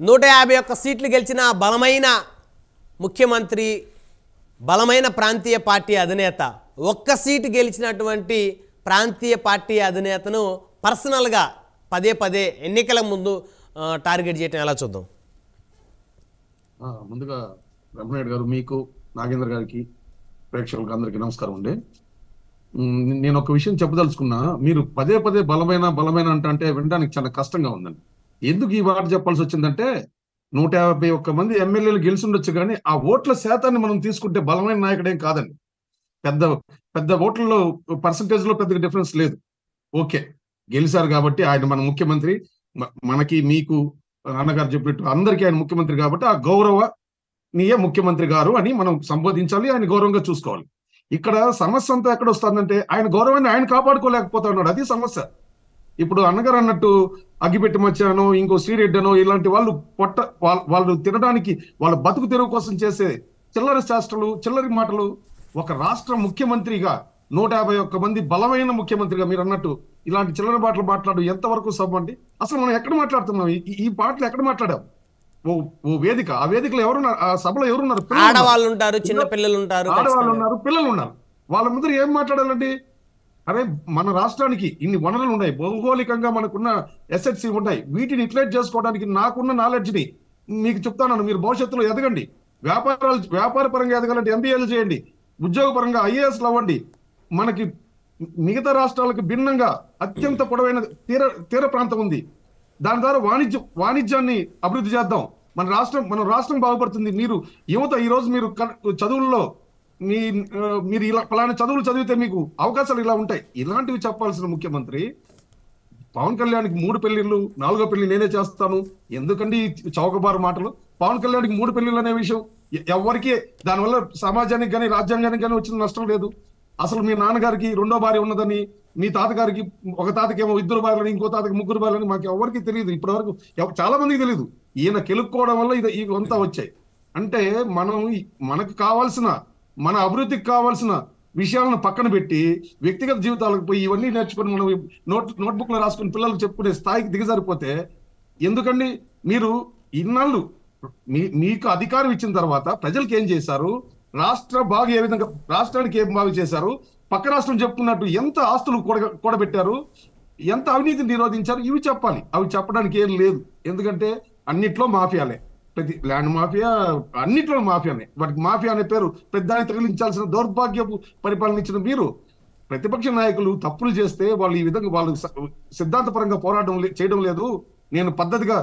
151 సీట్లు గెలిచిన బలమైన ముఖ్యమంత్రి, బలమైన ప్రాంతీయ పార్టీ అధినేత, ఒక్క సీటు గెలిచినటువంటి ప్రాంతీయ పార్టీ అధినేతను పర్సనల్గా పదే పదే ఎన్నికల ముందు టార్గెట్ చేయటం ఎలా చూద్దాం? ముందుగా రమణాయుడు గారు, మీకు, నాగేంద్ర గారికి, ప్రేక్షకులకు అందరికీ నమస్కారం అండి. నేను ఒక విషయం చెప్పదలుచుకున్నా. మీరు పదే పదే బలమైన అంటే వినడానికి చాలా కష్టంగా ఉందండి. ఎందుకు ఈ మాట చెప్పాల్సి వచ్చిందంటే 151 మంది ఎమ్మెల్యేలు గెలిచిండొచ్చు, కానీ ఆ ఓట్ల శాతాన్ని మనం తీసుకుంటే బలమైన నాయకుడేం కాదండి. పెద్ద పెద్ద ఓట్లలో పర్సంటేజ్ లో పెద్ద డిఫరెన్స్ లేదు. ఓకే, గెలిచారు కాబట్టి ఆయన మన ముఖ్యమంత్రి, మనకి మీకు అన్నగారు చెప్పినట్టు అందరికీ ఆయన ముఖ్యమంత్రి కాబట్టి ఆ గౌరవనీయ ముఖ్యమంత్రి గారు అని మనం సంబోధించాలి, ఆయన గౌరవంగా చూసుకోవాలి. ఇక్కడ సమస్య అంతా ఎక్కడ వస్తుందంటే ఆయన గౌరవాన్ని ఆయన కాపాడుకోలేకపోతా ఉన్నాడు. అది సమస్య. ఇప్పుడు అన్నగారు అన్నట్టు అగ్గిపెట్టి మచ్చానో ఇంకో శ్రీరెడ్డనో ఇలాంటి వాళ్ళు వాళ్ళు తినడానికి వాళ్ళ బతుకు తెరువు కోసం చేసే చిల్లరి శాస్త్రాలు, చిల్లరి మాటలు ఒక రాష్ట్ర ముఖ్యమంత్రిగా 151 మంది బలమైన ముఖ్యమంత్రిగా మీరు అన్నట్టు ఇలాంటి చిల్లర మాటలు మాట్లాడు ఎంతవరకు సభండి? అసలు మనం ఎక్కడ మాట్లాడుతున్నాం? ఈ పాటలు ఎక్కడ మాట్లాడాం? ఓ వేదిక, ఆ వేదికలో ఎవరున్నారు? ఆ సభలో ఎవరున్నారు? ఆడవాళ్ళు ఉంటారు, చిన్న పిల్లలు ఉంటారు, ఆడవాళ్ళు ఉన్నారు, పిల్లలు ఉన్నారు. వాళ్ళ ముందర ఏం మాట్లాడాలండి? అరే, మన రాష్ట్రానికి ఇన్ని వనరులు ఉన్నాయి, భౌగోళికంగా మనకున్న ఎసెట్స్ ఉన్నాయి, వీటిని యూటిలైజ్ చేసుకోవడానికి నాకున్న నాలెడ్జ్ ని మీకు చెప్తాను. మీరు భవిష్యత్తులో ఎదగండి, వ్యాపార పరంగా ఎదగాలంటే ఎంబీఏలు చేయండి, ఉద్యోగ పరంగా ఐఏఎస్లు అవ్వండి. మనకి మిగతా రాష్ట్రాలకు భిన్నంగా అత్యంత పొడవైన తీర ప్రాంతం ఉంది. దాని ద్వారా వాణిజ్యాన్ని అభివృద్ధి చేద్దాం. మన రాష్ట్రం బాగుపడుతుంది. మీరు యువత ఈ రోజు మీరు చదువుల్లో మీరు ఇలా పలానా చదువులు చదివితే మీకు అవకాశాలు ఇలా ఉంటాయి, ఇలాంటివి చెప్పాల్సిన ముఖ్యమంత్రి పవన్ కళ్యాణ్కి 3 పెళ్లిళ్ళు, 4వ పెళ్లి నేనే చేస్తాను ఎందుకండి చౌకబారు మాటలు? పవన్ కళ్యాణ్కి 3 పెళ్లిళ్ళు అనే విషయం ఎవరికి దానివల్ల సమాజానికి కానీ రాజ్యాంగానికి కానీ వచ్చిన నష్టం లేదు. అసలు మీ నాన్నగారికి 2వ భార్య ఉన్నదని, మీ తాతగారికి ఒక తాతకేమో 2 భార్యలని, ఇంకో తాతకి 3 భార్యలని మాకు ఎవరికి తెలియదు. ఇప్పటి వరకు చాలా మందికి తెలియదు. ఈయన కెలుక్కోవడం వల్ల ఇవంతా వచ్చాయి. అంటే మనకు కావాల్సిన, మన అభివృద్ధికి కావాల్సిన విషయాలను పక్కన పెట్టి వ్యక్తిగత జీవితాలకు పోయి ఇవన్నీ నేర్చుకొని మనం నోట్బుక్ లో రాసుకుని పిల్లలకు చెప్పుకునే స్థాయికి దిగజారిపోతే ఎందుకండి? మీరు ఇన్నాళ్ళు మీకు అధికారం ఇచ్చిన తర్వాత ప్రజలకు ఏం చేశారు? ఏ విధంగా రాష్ట్రానికి ఏం బాగు చేశారు? పక్క రాష్ట్రం చెప్పుకున్నట్టు ఎంత ఆస్తులు కూడబెట్టారు, ఎంత అవినీతిని నిరోధించారు? ఇవి చెప్పాలి. అవి చెప్పడానికి ఏం లేదు. ఎందుకంటే అన్నిట్లో మాఫియాలే. ప్రతి ల్యాండ్ మాఫియా, అన్నిట్లో మాఫియానే. వాటికి మాఫియా అనే పేరు పెద్దాన్ని తగిలించాల్సిన దౌర్భాగ్యపు పరిపాలన ఇచ్చిన మీరు, ప్రతిపక్ష నాయకులు తప్పులు చేస్తే వాళ్ళు ఈ విధంగా వాళ్ళు సిద్ధాంతపరంగా పోరాటం చేయడం లేదు, నేను పద్ధతిగా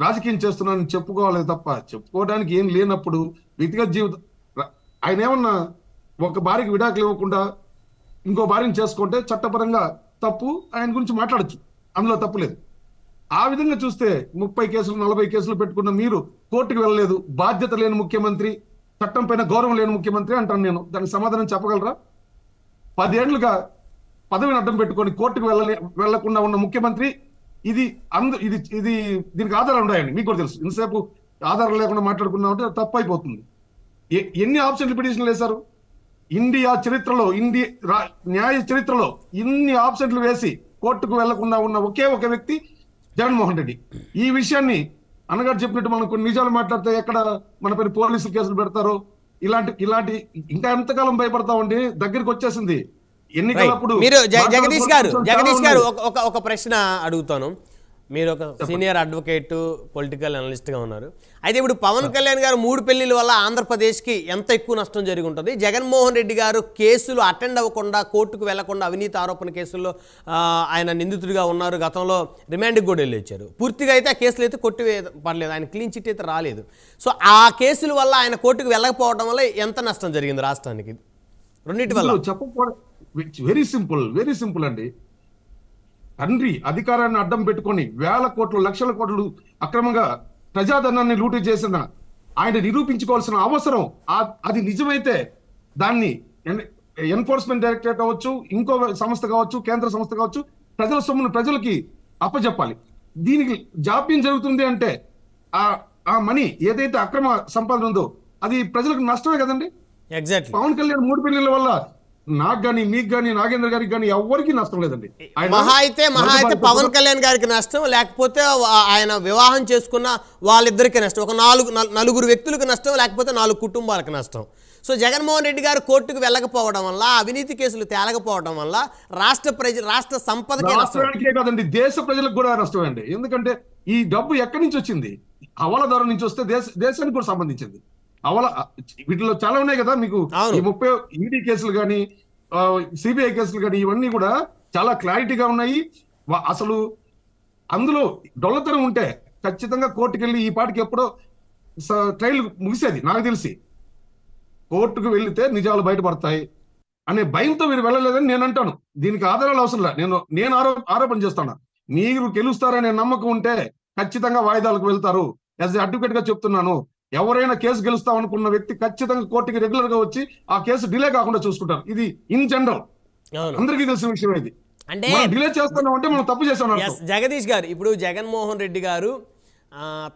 రాజకీయం చేస్తున్నానని చెప్పుకోవాలి తప్ప చెప్పుకోవడానికి ఏం లేనప్పుడు వ్యక్తిగత జీవితం ఆయన ఏమన్నా ఒక భార్యకి విడాకులు ఇవ్వకుండా ఇంకో భార్యను చేసుకుంటే చట్టపరంగా తప్పు, ఆయన గురించి మాట్లాడచ్చు, అందులో తప్పు లేదు. ఆ విధంగా చూస్తే 30 కేసులు 40 కేసులు పెట్టుకున్న మీరు కోర్టుకు వెళ్ళలేదు. బాధ్యత లేని ముఖ్యమంత్రి, చట్టం పైన గౌరవం లేని ముఖ్యమంత్రి అంటాను నేను. దానికి సమాధానం చెప్పగలరా? 10 ఏళ్లుగా పదవిని అడ్డం పెట్టుకొని కోర్టుకు వెళ్లకుండా ఉన్న ముఖ్యమంత్రి ఇది దీనికి ఆధారాలు ఉన్నాయండి. మీకు కూడా తెలుసు. ఇంతసేపు ఆధారాలు లేకుండా మాట్లాడుకున్నామంటే తప్పు అయిపోతుంది. ఎన్ని ఆబ్సెంట్ పిటిషన్లు వేశారు ఇండియా చరిత్రలో? న్యాయ చరిత్రలో ఇన్ని ఆబ్సెంట్లు వేసి కోర్టుకు వెళ్లకుండా ఉన్న ఒకే ఒక వ్యక్తి జగన్మోహన్ రెడ్డి. ఈ విషయాన్ని అన్నగారు చెప్పినట్టు మనం కొన్ని నిజాలు మాట్లాడితే ఎక్కడ మన పైన పోలీసులు కేసులు పెడతారో, ఇలాంటి ఇంకా ఎంతకాలం భయపడతామండి? దగ్గరికి వచ్చేసింది ఎన్నికలప్పుడు. మీరు జగదీష్ గారు ఒక ప్రశ్న అడుగుతాను. మీరు ఒక సీనియర్ అడ్వకేట్, పొలిటికల్ అనలిస్ట్గా ఉన్నారు. అయితే ఇప్పుడు పవన్ కళ్యాణ్ గారు 3 పెళ్లిల వల్ల ఆంధ్రప్రదేశ్కి ఎంత ఎక్కువ నష్టం జరిగి ఉంటుంది? జగన్మోహన్ రెడ్డి గారు కేసులు అటెండ్ అవ్వకుండా, కోర్టుకు వెళ్లకుండా అవినీతి ఆరోపణ కేసుల్లో ఆయన నిందితుడిగా ఉన్నారు. గతంలో రిమాండ్కి కూడా వెళ్ళొచ్చారు. పూర్తిగా అయితే ఆ కేసులు అయితే పడలేదు, ఆయన క్లీన్ చిట్ అయితే రాలేదు. సో ఆ కేసుల వల్ల ఆయన కోర్టుకు వెళ్ళకపోవడం వల్ల ఎంత నష్టం జరిగింది రాష్ట్రానికి? రెండింటి వల్ల చెప్పకపోవడం వెరీ సింపుల్ అండి. తండ్రి అధికారాన్ని అడ్డం పెట్టుకొని వేల కోట్లు, లక్షల కోట్లు అక్రమంగా ప్రజాధనాన్ని లూటీ చేసిన ఆయన నిరూపించుకోవాల్సిన అవసరం, అది నిజమైతే దాన్ని ఎన్ఫోర్స్మెంట్ డైరెక్టరేట్ కావచ్చు, ఇంకో సంస్థ కావచ్చు, కేంద్ర సంస్థ కావచ్చు, ప్రజల సొమ్మును ప్రజలకి అప్పచెప్పాలి. దీనికి జాప్యం జరుగుతుంది అంటే ఆ మనీ ఏదైతే అక్రమ సంపాదన ఉందో అది ప్రజలకు నష్టమే కదండి. ఎగ్జాక్ట్లీ. పవన్ కళ్యాణ్ 3 పెళ్లిళ్ళ వల్ల నాకు కానీ మీకు కానీ నాగేంద్ర గారికి కానీ ఎవరికి నష్టం లేదండి. మహా అయితే పవన్ కళ్యాణ్ గారికి నష్టం, లేకపోతే ఆయన వివాహం చేసుకున్న వాళ్ళిద్దరికి నష్టం, ఒక నలుగురు వ్యక్తులకు నష్టం, లేకపోతే 4 కుటుంబాలకు నష్టం. సో జగన్మోహన్ రెడ్డి గారు కోర్టుకు వెళ్ళకపోవడం వల్ల, అవినీతి కేసులు తేలకపోవడం వల్ల రాష్ట్ర సంపదకే రాష్ట్రానికే కాదండి, దేశ ప్రజలకు కూడా నష్టం అండి. ఎందుకంటే ఈ డబ్బు ఎక్కడి నుంచి వచ్చింది? హవాలాదారు నుంచి వస్తే దేశానికి కూడా సంబంధించింది. వీటిలో చాలా ఉన్నాయి కదా మీకు. ఈ 30 ఈడీ కేసులు కానీ సిబిఐ కేసులు కానీ ఇవన్నీ కూడా చాలా క్లారిటీగా ఉన్నాయి. అసలు అందులో డొల్లతనం ఉంటే ఖచ్చితంగా కోర్టుకు వెళ్ళి ఈ పాటికి ఎప్పుడో ట్రయల్ ముగిసేది నాకు తెలిసి. కోర్టుకు వెళ్తే నిజాలు బయటపడతాయి అనే భయంతో మీరు వెళ్ళలేదని నేను అంటాను. దీనికి ఆధారాలు అవసరం లేదు. నేను ఆరోపణ చేస్తాను. మీరు గెలుస్తారనే నమ్మకం ఉంటే ఖచ్చితంగా వాయిదాలకు వెళ్తారు. యాజ్ ఏ అడ్వకేట్ గా చెప్తున్నాను. ఎవరైనా కేసు గెలుస్తాం అనుకున్న వ్యక్తి ఖచ్చితంగా కోర్టుకి రెగ్యులర్ గా వచ్చి ఆ కేసు డిలే కాకుండా చూసుకుంటారు. ఇది ఇన్ జనరల్ అందరికీ తెలిసిన విషయం. ఇది అంటే డిలే చేస్తున్నాం అంటే మనం తప్పు చేస్తాం. జగదీష్ గారు, ఇప్పుడు జగన్మోహన్ రెడ్డి గారు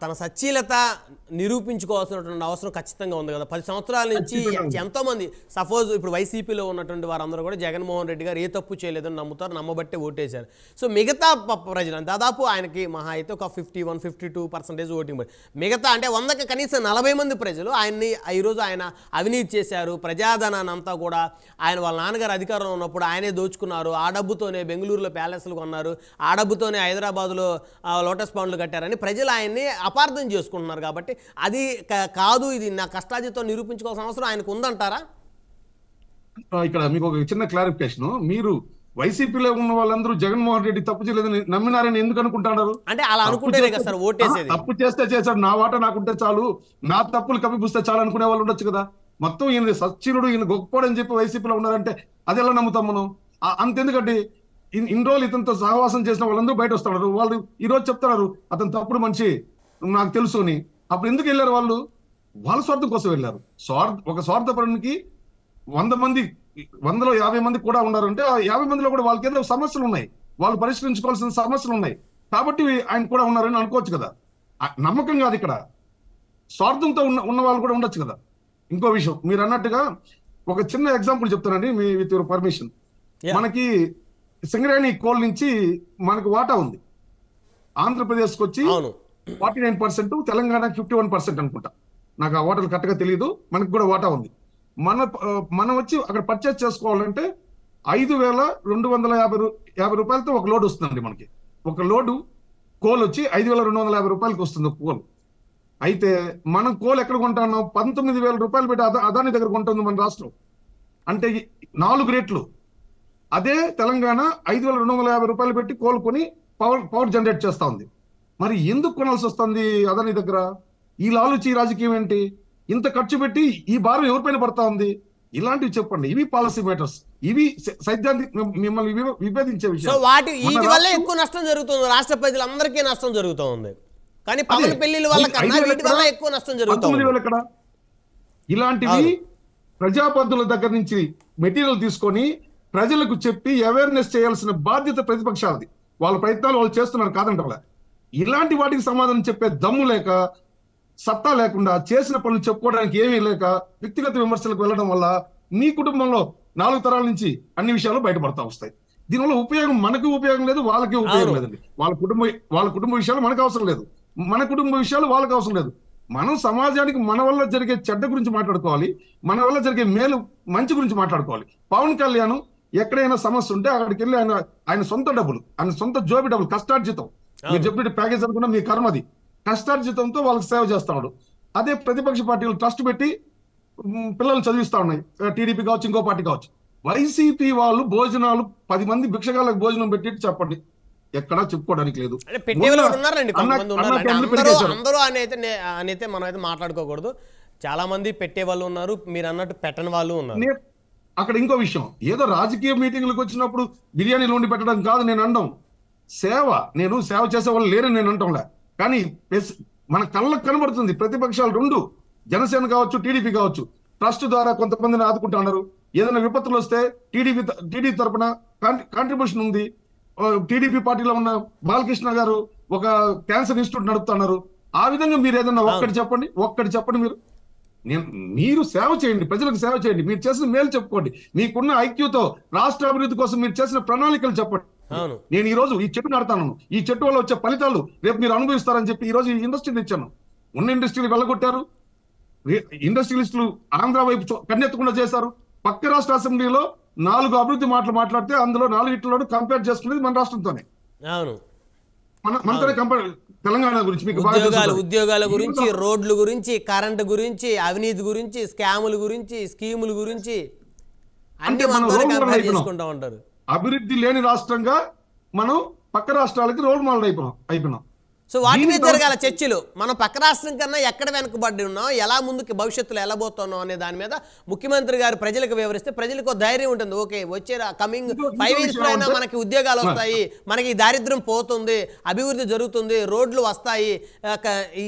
తన సచ్చీలత నిరూపించుకోవాల్సినటువంటి అవసరం ఖచ్చితంగా ఉంది కదా. 10 సంవత్సరాల నుంచి ఎంతోమంది సపోజ్ ఇప్పుడు వైసీపీలో ఉన్నటువంటి వారందరూ కూడా జగన్మోహన్ రెడ్డి గారు ఏ తప్పు చేయలేదని నమ్ముతారు, నమ్మబట్టే ఓటేశారు. సో మిగతా ప్రజలు దాదాపు ఆయనకి మహా అయితే ఒక 51-52% ఓటింగ్ పడి, మిగతా అంటే 100కి కనీసం 40 మంది ప్రజలు ఆయన్ని ఈరోజు ఆయన అవినీతి చేశారు, ప్రజాధనాన్ని అంతా కూడా ఆయన వాళ్ళ నాన్నగారు అధికారంలో ఉన్నప్పుడు ఆయనే దోచుకున్నారు, ఆ డబ్బుతోనే బెంగళూరులో ప్యాలెస్లు కొన్నారు, ఆ డబ్బుతోనే హైదరాబాద్లో లోటస్ పాండ్లు కట్టారని ప్రజలు ఆయన్ని అపార్థం చేసుకుంటున్నారు. కాబట్టి అది కాదు, ఇది నా కష్టార్జితో నిరూపించుకోవాల్సిన అవసరం ఆయనకు ఉందంటారా? ఇక్కడ మీకు ఒక చిన్న క్లారిఫికేషన్. మీరు వైసీపీలో ఉన్న వాళ్ళందరూ జగన్మోహన్ రెడ్డి తప్పు చేయలేదని నమ్మినారని ఎందుకు అనుకుంటున్నారు? అంటే అలా అనుకుంటేనే కదా సార్ ఓటేసేది. తప్పు చేస్తే చేశాడు, నా వాట నాకుంటే చాలు, నా తప్పులు కప్పిపుస్తే చాలు అనుకునే వాళ్ళు ఉండొచ్చు కదా. మొత్తం ఈయన సచ్చినుడు, ఈయన గొప్పడని చెప్పి వైసీపీలో ఉన్నారంటే అది ఎలా నమ్ముతాం మనం? అంతెందుకంటే ఇన్ని రోజులు ఇతనితో సహవాసం చేసిన వాళ్ళందరూ బయట వస్తున్నారు. వాళ్ళు ఈ రోజు చెప్తున్నారు అతను తప్పుడు మనిషి నాకు తెలుసు అని. అప్పుడు ఎందుకు వెళ్ళారు? వాళ్ళు వాళ్ళ స్వార్థం కోసం వెళ్ళారు. ఒక స్వార్థపరునికి 100 మంది 100లో 50 మంది కూడా ఉన్నారు అంటే ఆ 50 మందిలో కూడా వాళ్ళకి ఏదో సమస్యలు ఉన్నాయి, వాళ్ళు పరిష్కరించుకోవాల్సిన సమస్యలు ఉన్నాయి కాబట్టి ఆయన కూడా ఉన్నారని అనుకోవచ్చు కదా. నమ్మకం కాదు ఇక్కడ, స్వార్థంతో ఉన్న వాళ్ళు కూడా ఉండొచ్చు కదా. ఇంకో విషయం మీరు అన్నట్టుగా ఒక చిన్న ఎగ్జాంపుల్ చెప్తానండి విత్ యువర్ పర్మిషన్. మనకి సింగరేణి కోల్ నుంచి మనకు వాటా ఉంది. ఆంధ్రప్రదేశ్కి వచ్చి 49%, తెలంగాణకి 51% అనుకుంటా. నాకు ఆ వాటాలు కరెక్ట్గా తెలియదు. మనకు కూడా వాటా ఉంది. మనం వచ్చి అక్కడ పర్చేస్ చేసుకోవాలంటే 5,250 రూపాయలతో ఒక లోడ్ వస్తుందండి. మనకి ఒక లోడు కోల్ వచ్చి 5,250 రూపాయలకి వస్తుంది కోల్. అయితే మనం కోల్ ఎక్కడ కొంటాను? 19,000 రూపాయలు పెట్టి అదాని దగ్గర కొంటుంది మన రాష్ట్రం. అంటే 4 రేట్లు. అదే తెలంగాణ 5,250 రూపాయలు పెట్టి కోలుకొని పవర్ జనరేట్ చేస్తా ఉంది. మరి ఎందుకు కొనాల్సి వస్తుంది అదాని దగ్గర? ఈ లాలుచి రాజకీయం ఏంటి? ఇంత ఖర్చు పెట్టి ఈ భారం ఎవరిపైన పడతా ఉంది? ఇలాంటివి చెప్పండి. ఇవి పాలసీ మ్యాటర్స్, ఇవి సైద్ధాంతిక మిమ్మల్ని విభేదించే విషయం. వీటి వల్ల ఎక్కువ నష్టం జరుగుతుంది, రాష్ట్ర ప్రజలందరికీ నష్టం జరుగుతుంది. కానీ పవన్ పెళ్లిల వల్ల కన్నా వీటి వల్ల ఎక్కువ నష్టం జరుగుతుంది. ఇలాంటివి ప్రజాపతుల దగ్గర నుంచి మెటీరియల్ తీసుకొని ప్రజలకు చెప్పి అవేర్నెస్ చేయాల్సిన బాధ్యత ప్రతిపక్షాలది. వాళ్ళ ప్రయత్నాలు వాళ్ళు చేస్తున్నారు కాదంటే. ఇలాంటి వాటికి సమాధానం చెప్పే దమ్ము లేక, సత్తా లేకుండా, చేసిన పనులు చెప్పుకోవడానికి ఏమీ లేక వ్యక్తిగత విమర్శలకు వెళ్ళడం వల్ల మీ కుటుంబంలో 4 తరాల నుంచి అన్ని విషయాలు బయటపడతా వస్తాయి. దీనివల్ల ఉపయోగం మనకు ఉపయోగం లేదు, వాళ్ళకి ఉపయోగం లేదండి. వాళ్ళ కుటుంబ విషయాలు మనకు అవసరం లేదు, మన కుటుంబ విషయాలు వాళ్ళకి అవసరం లేదు. మనం సమాజానికి మన వల్ల జరిగే చెడ్డ గురించి మాట్లాడుకోవాలి, మన వల్ల జరిగే మేలు మంచి గురించి మాట్లాడుకోవాలి. పవన్ కళ్యాణ్ ఎక్కడైనా సమస్య ఉంటే అక్కడికి వెళ్ళి ఆయన సొంత డబ్బులు, ఆయన సొంత జోబి డబ్బులు, కష్టార్జితం, మీరు చెప్పినట్టు ప్యాకేజ్ అనుకున్నా మీ కర్మది, కష్టార్జితంతో వాళ్ళకి సేవ చేస్తున్నాడు. అదే ప్రతిపక్ష పార్టీలు ట్రస్ట్ పెట్టి పిల్లలు చదివిస్తా ఉన్నాయి, టీడీపీ కావచ్చు, ఇంకో పార్టీ కావచ్చు. వైసీపీ వాళ్ళు భోజనాలు 10 మంది భిక్షగాళ్ళకి భోజనం పెట్టి చెప్పండి, ఎక్కడా చెప్పుకోవడానికి లేదు. అందరూ అనైతే మనం అయితే మాట్లాడుకోకూడదు. చాలా మంది పెట్టే వాళ్ళు ఉన్నారు, మీరు అన్నట్టు పెట్టని వాళ్ళు ఉన్నారు. అక్కడ ఇంకో విషయం, ఏదో రాజకీయ మీటింగ్లకు వచ్చినప్పుడు బిర్యానీలు వండి పెట్టడం కాదు నేను అనడం. నేను సేవ చేసే వాళ్ళు లేరని నేను అంటంలే. కానీ మన కళ్ళకు కనబడుతుంది ప్రతిపక్షాలు 2, జనసేన కావచ్చు, టీడీపీ కావచ్చు, ట్రస్ట్ ద్వారా కొంతమందిని ఆదుకుంటా ఉన్నారు. ఏదైనా విపత్తులు వస్తే టీడీపీ తరఫున కాంట్రిబ్యూషన్ ఉంది. టీడీపీ పార్టీలో ఉన్న బాలకృష్ణ గారు ఒక క్యాన్సర్ ఇన్స్టిట్యూట్ నడుపుతున్నారు. ఆ విధంగా మీరు ఏదన్నా ఒక్కటి చెప్పండి మీరు. మీరు సేవ చేయండి, ప్రజలకు సేవ చేయండి, మీరు చేసిన మేలు చెప్పుకోండి, మీకున్న ఐక్యూతో రాష్ట్ర అభివృద్ధి కోసం మీరు చేసిన ప్రణాళికలు చెప్పండి. అవును. నేను ఈ రోజు ఈ చెట్టు నాడతాను, ఈ చెట్టు వల్ల వచ్చే ఫలితాలు రేపు మీరు అనుభవిస్తారని చెప్పి ఈ రోజు ఈ ఇండస్ట్రీ తెచ్చాను. ఉన్న ఇండస్ట్రీని వెళ్ళగొట్టారు, ఇండస్ట్రియలిస్టులు ఆంధ్ర వైపు కన్నెత్తకుండా చేశారు. పక్క రాష్ట్ర అసెంబ్లీలో 4 అభివృద్ధి మాటలు మాట్లాడితే అందులో 4 కంపేర్ చేసుకునేది మన రాష్ట్రంతోనే. అవును. మనతోనే కంపేర్. తెలంగాణ గురించి మీకు బాగా తెలుసు. ఉద్యోగాల గురించి, రోడ్ల గురించి, కరెంటు గురించి, అవినీతి గురించి, స్కాముల గురించి, స్కీముల గురించి అన్ని మనతోనే కంపేర్ చేసుకుంటా ఉంటారు. అభివృద్ధి లేని రాష్ట్రంగా మనం పక్క రాష్ట్రాలకి రోల్ మోడల్ అయిపోయినాం. సో వాటి మీద జరగాల చర్చలు. మనం పక్క రాష్ట్రం కన్నా ఎక్కడ వెనకబడి ఉన్నాం, ఎలా ముందుకు భవిష్యత్తులో ఎలా పోతున్నాం అనే దాని మీద ముఖ్యమంత్రి గారు ప్రజలకు వివరిస్తే ప్రజలకు ధైర్యం ఉంటుంది. ఓకే, వచ్చే కమింగ్ 5 years అయినా మనకి ఉద్యోగాలు వస్తాయి, మనకి దారిద్ర్యం పోతుంది, అభివృద్ధి జరుగుతుంది, రోడ్లు వస్తాయి,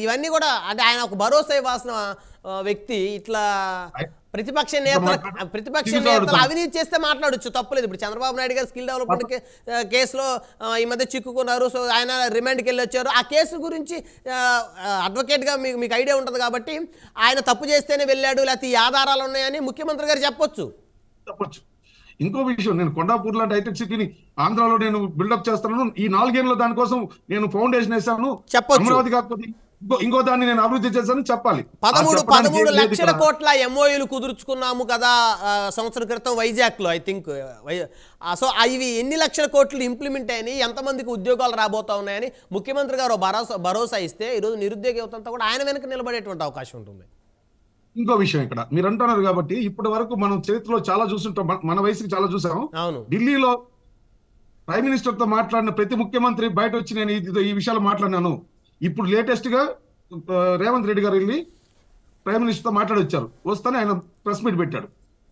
ఇవన్నీ కూడా. అంటే ఆయన ఒక భరోసా ఇవ్వాల్సిన వ్యక్తి. ఇట్లా ప్రతిపక్ష నేతలు అవినీతి చేస్తే మాట్లాడొచ్చు, తప్పలేదు. ఇప్పుడు చంద్రబాబు నాయుడు గారు స్కిల్ డెవలప్మెంట్ కేసులో ఈ మధ్య చిక్కుకున్నారు. సో ఆయన రిమాండ్కి వెళ్ళి వచ్చారు. ఆ కేసు గురించి అడ్వకేట్గా మీకు ఐడియా ఉంటుంది కాబట్టి ఆయన తప్పు చేస్తేనే వెళ్ళాడు, లేకపోతే ఈ ఆధారాలు ఉన్నాయని ముఖ్యమంత్రి గారు చెప్పొచ్చు. ఇంకో విషయం, నేను కొండాపూర్ లాంటి హైటెక్ సిటీని ఆంధ్రాలో నేను బిల్డప్ చేస్తున్నాను. ఈ 4 ఏళ్ళలో దానికోసం నేను ఫౌండేషన్ వేసాను. అమరావతి కాకపోతే ఇంకో దాన్ని నేను అభివృద్ధి చేశాను చెప్పాలి. 13 లక్షల కోట్ల MOUలు కుదుర్చుకున్నాము కదా సంవత్సరం క్రితం వైజాగ్ లో, ఐ థింక్. సో ఇవి ఎన్ని లక్షల కోట్లు ఇంప్లిమెంట్ అయినాయి, ఎంతమందికి ఉద్యోగాలు రాబోతా ఉన్నాయని ముఖ్యమంత్రి గారు భరోసా ఇస్తే ఈరోజు నిరుద్యోగ యువతంతా కూడా ఆయన వెనక నిలబడేటువంటి అవకాశం ఉంటుంది. ఇంకో విషయం, ఇక్కడ మీరు అంటున్నారు కాబట్టి ఇప్పటి వరకు మనం చరిత్రలో చాలా చూస్తుంటాం, మన వయసుకి చాలా చూసాం. ఢిల్లీలో ప్రైమ్ మినిస్టర్ తో మాట్లాడిన ప్రతి ముఖ్యమంత్రి బయట వచ్చి నేను ఈ విషయాలు మాట్లాడినాను. ఇప్పుడు లేటెస్ట్ గా రేవంత్ రెడ్డి గారు వెళ్ళి ప్రైమ్ మినిస్టర్ తో మాట్లాడొచ్చారు. వస్తానే ఆయన ప్రెస్ మీట్ పెట్టాడు.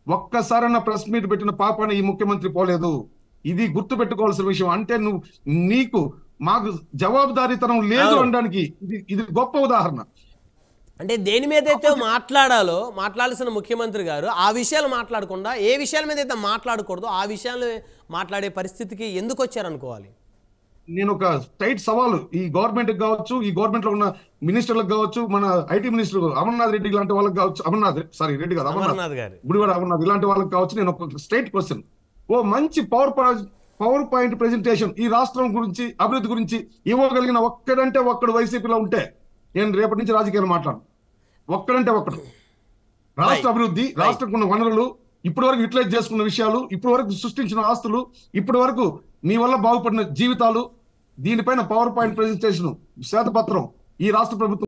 ఒక్కసారైనా ప్రెస్ మీట్ పెట్టిన పాపాన్ని ఈ ముఖ్యమంత్రి పోలేదు. ఇది గుర్తు పెట్టుకోవాల్సిన విషయం. అంటే నీకు మాకు జవాబుదారీతనం లేదు అనడానికి ఇది గొప్ప ఉదాహరణ. అంటే దేని మీద అయితే మాట్లాడాల్సిన ముఖ్యమంత్రి గారు ఆ విషయాలు మాట్లాడకుండా ఏ విషయాల మీద అయితే మాట్లాడకూడదు ఆ విషయాలు మాట్లాడే పరిస్థితికి ఎందుకు వచ్చారనుకోవాలి. నేను ఒక టైట్ సవాలు ఈ గవర్నమెంట్ కావచ్చు, ఈ గవర్నమెంట్ లో ఉన్న మినిస్టర్లకు కావచ్చు, మన ఐటీ మినిస్టర్ అమర్నాథ్ రెడ్డి లాంటి వాళ్ళకి కావచ్చు, రెడ్డి కాదు అమర్నాథ్ గారు, గుడివాడ అమర్నాథ్ ఇలాంటి వాళ్ళకి కావచ్చు, నేను ఒక స్ట్రైట్ క్వశ్చన్, మంచి పవర్ పాయింట్ ప్రెజెంటేషన్ ఈ రాష్ట్రం గురించి అభివృద్ధి గురించి ఇవ్వగలిగిన ఒక్కడంటే ఒక్కడు వైసీపీలో ఉంటే నేను రేపటి నుంచి రాజకీయాలు మాట్లాడు. ఒక్కడంటే ఒక్కడు. రాష్ట్ర అభివృద్ధి, రాష్ట్రంకున్న వనరులు, ఇప్పటి వరకు యూటిలైజ్ చేసుకున్న విషయాలు, ఇప్పటి వరకు సృష్టించిన ఆస్తులు, ఇప్పటి వరకు మీ వల్ల బాగుపడిన జీవితాలు, దీనిపైన పవర్ పాయింట్ ప్రెజెంటేషన్ శ్వేతపత్రం ఈ రాష్ట్ర ప్రభుత్వం